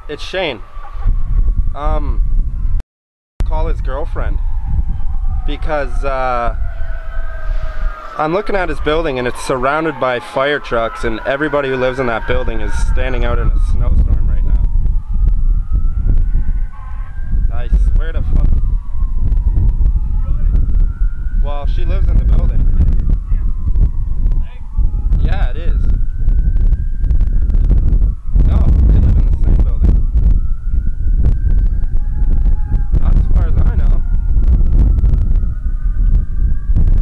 It's Shane. Call his girlfriend because I'm looking at his building and it's surrounded by fire trucks, and everybody who lives in that building is standing out in a snowstorm right now. I swear to fuck. Well, she lives in the building. Yeah, it is. No, they live in the same building. Not as far as I know.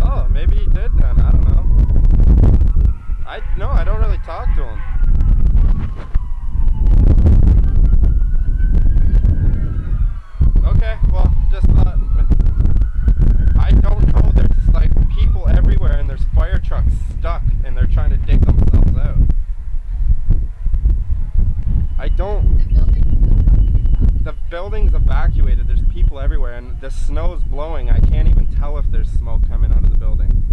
Oh, maybe he did then. I don't know. No, I don't really talk to him. Okay, well, just I don't know. There's like people everywhere, and there's fire trucks stuck, and they're trying to dig themselves out. The building's evacuated. There's people everywhere, and the snow's blowing. I can't even tell if there's smoke coming out of the building.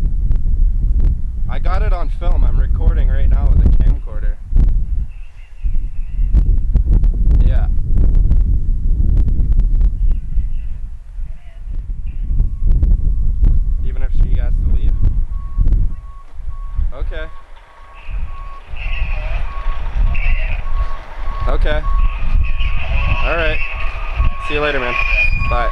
I got it on film. I'm recording right now with a camcorder. Yeah. Even if she has to leave? Okay. Okay. Alright. See you later, man. Bye.